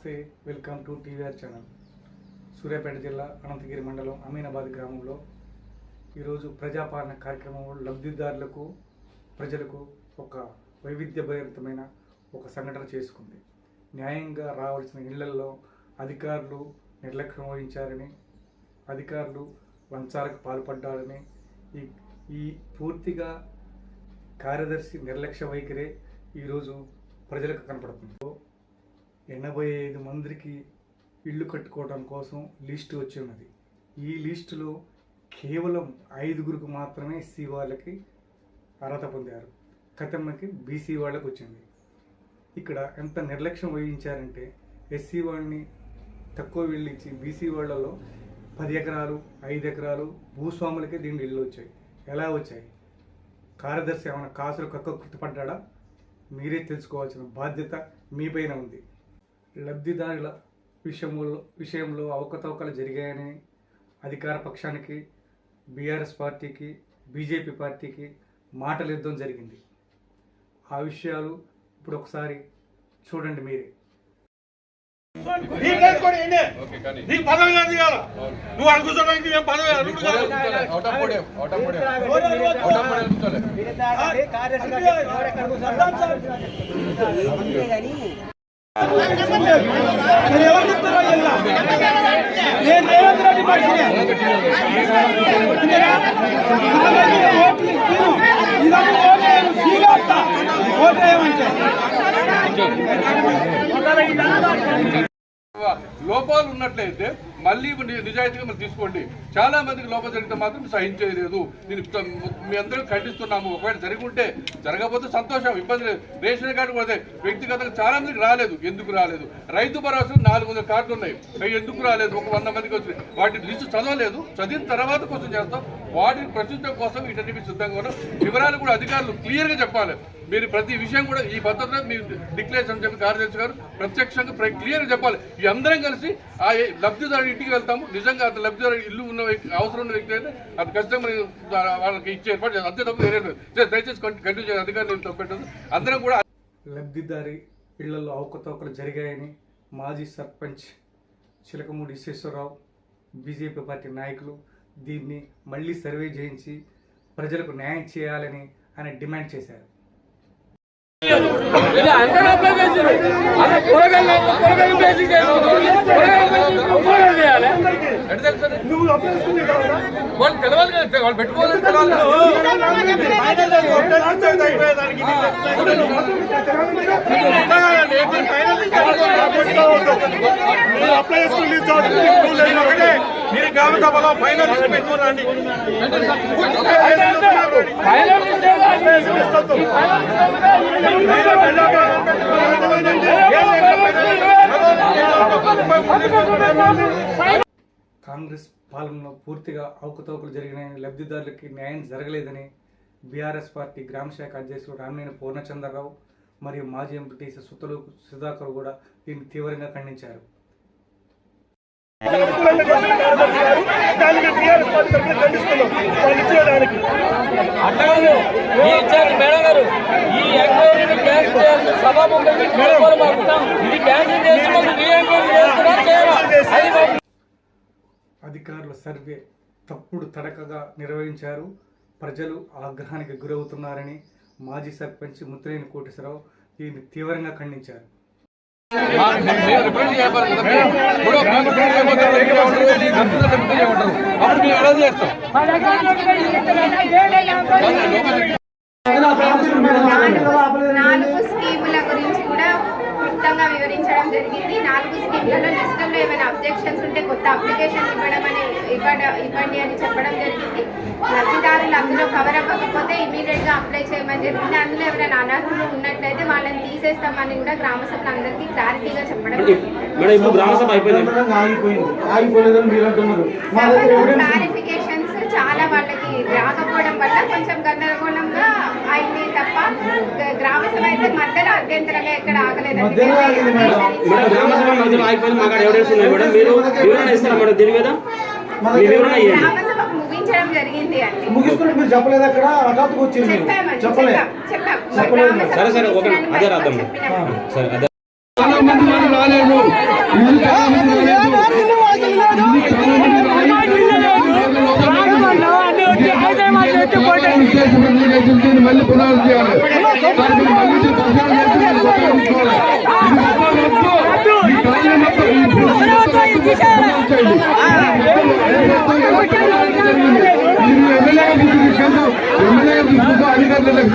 నమస్తే, welcome to TVR channel. Suryapet జిల్లా అనంతగిరి మండలం అమీనాబాద్ గ్రామంలో ఈరోజు ప్రజాపాలన కార్యక్రమంలో లబ్ధిదారులకు ప్రజలకు ఒక వైవిధ్యభరితమైన ఒక సంఘటన చేసుకుంది. న్యాయంగా రావాల్సిన ఇళ్లల్లో అధికారులు నిర్లక్ష్యం వహించారని, అధికారులు లంచాలకు పాల్పడ్డారని, ఈ పూర్తిగా కార్యదర్శి నిర్లక్ష్య వైఖరే ఈరోజు ప్రజలకు కనపడుతుంది. 85 మందికి ఇల్లు కట్టుకోవడం కోసం లిస్టు వచ్చి ఉన్నది. ఈ లిస్టులో కేవలం 5గురికి మాత్రమే ఎస్సీ వాళ్ళకి అర్హత పొందారు. కథమ్మకి బీసీ వాళ్ళకి వచ్చింది. ఇక్కడ ఎంత నిర్లక్ష్యం వహించారంటే ఎస్సీ వాళ్ళని తక్కువ వెళ్ళించి బీసీ వాళ్ళలో 10 ఎకరాలు 5 ఎకరాలు భూస్వాములకే దీని ఇల్లు వచ్చాయి. ఎలా వచ్చాయి? కార్యదర్శి ఏమైనా కాసులు కక్కుర్తిపడ్డా? మీరే తెలుసుకోవాల్సిన బాధ్యత మీపైన ఉంది. లబ్ధిదారుల విషయంలో అవకతవకలు జరిగాయని అధికార పక్షానికి, బీఆర్ఎస్ పార్టీకి, బీజేపీ పార్టీకి మాటలు యుద్ధం జరిగింది. ఆ విషయాలు ఇప్పుడు ఒకసారి చూడండి మీరే. నువ్వు అనుకుంటున్నావు లోపాలు ఉన్నట్లయితే మళ్ళీ నిజాయితీగా మనం తీసుకోండి. చాలా మందికి లోపం జరిగితే మాత్రం సహించేయలేదు. నేను మీ అందరూ ఖండిస్తున్నాము. ఒకవేళ జరుగుంటే జరగకపోతే సంతోషం, ఇబ్బంది లేదు. రేషన్ కార్డు కూడా వ్యక్తిగతంగా చాలా మందికి రాలేదు. ఎందుకు రాలేదు? రైతు భరోసా 400 కార్డులు ఉన్నాయి, ఎందుకు రాలేదు? ఒక 100 మందికి వచ్చినాయి. వాటి లిస్టు చదవలేదు. చదివిన తర్వాత కోసం చేస్తాం. వాటిని ప్రశ్నించడం కోసం వీటన్నిటి సిద్ధంగా ఉన్నాం. వివరాలు కూడా అధికారులు క్లియర్గా చెప్పాలి. మీరు ప్రతి విషయం కూడా ఈ పద్ధతిలో మీరు డిక్లరేషన్ చెప్పి కార్యదర్శి గారు ప్రత్యక్షంగా క్లియర్గా చెప్పాలి. ఈ అందరం కలిసి ఆ లబ్ధిదారు ఇంటికి వెళ్తాము. నిజంగా అది లబ్ధిదారు ఇల్లు ఉన్న అవసరం ఉన్న వ్యక్తి అయితే అది ఖచ్చితంగా వాళ్ళకి ఇచ్చే ఏర్పాటు చేయాలి. అంతే తప్ప వేరే దయచేసి కంటిన్యూ చేయాలి. అధికారులు తప్పెట్టదు. అందరం కూడా లబ్ధిదారి ఇళ్లలో అవకతవకలు జరిగాయని మాజీ సర్పంచ్ చిలకమూడి విశ్వేశ్వరరావు, బీజేపీ పార్టీ నాయకులు దీన్ని మళ్ళీ సర్వే చేయించి ప్రజలకు న్యాయం చేయాలని ఆయన డిమాండ్ చేశారు. మీరు గ్రామ సభలో ఫైనల్ పెట్టుకోరండి. కాంగ్రెస్ పాలనలో పూర్తిగా అవకతవకలు జరిగినాయని, లబ్ధిదారులకి న్యాయం జరగలేదని బీఆర్ఎస్ పార్టీ గ్రామ శాఖ అధ్యక్షుడు రామినేని పూర్ణచంద్రరావు మరియు మాజీ ఎంపీటీసీ సుతలు సుధాకర్ కూడా దీన్ని తీవ్రంగా ఖండించారు. అధికారుల సర్వే తప్పుడు తడకగా నిర్వహించారు. ప్రజలు ఆగ్రహానికి గురవుతున్నారని మాజీ సర్పంచ్ ముత్తినేని కోటేశ్వరరావు దీన్ని తీవ్రంగా ఖండించారు. స్కీముల గురించి కూడా క్లుప్తంగా వివరించడం జరిగింది. 4 స్కీమ్లలో లిస్టులో ఏమైనా అబ్జెక్షన్స్ ఉంటే కొత్త అప్లికేషన్ ఇవ్వండి అని చెప్పడం జరిగింది. లబ్ధిదారులు అందులో కవర్ అవ్వకపోతే ఇమీడియట్గా అప్లై చేయమని జరిగింది. అందులో ఎవరైనా అనర్హులు ఉన్నట్లయితే వాళ్ళని తీసేస్తామని కూడా గ్రామ సభ అందరికీ క్లారిటీగా చెప్పడం క్లారిఫికేషన్స్ చాలా వాళ్ళకి రాకపోవడం వల్ల కొంచెం గందరగోళంగా అయింది తప్ప గ్రామ సభ అయితే మధ్యలో అభ్యంతరంగా ఎక్కడ ఆగలేదండి. గ్రామ సభ ముగించడం జరిగింది అండి. ముగిస్తున్నట్టు మీరు చెప్పలేదు. అక్కడ హఠాత్తుగా వచ్చింది చెప్పాము. రాలేదు, ఇది చాలా మంది రాలేదు, ఇది చాలా మంది మళ్ళీ పునరుద్ధరణ చేయాలి. దానికి మళ్ళీ పరిశీలన ఎమ్మెల్యే అధికారులకు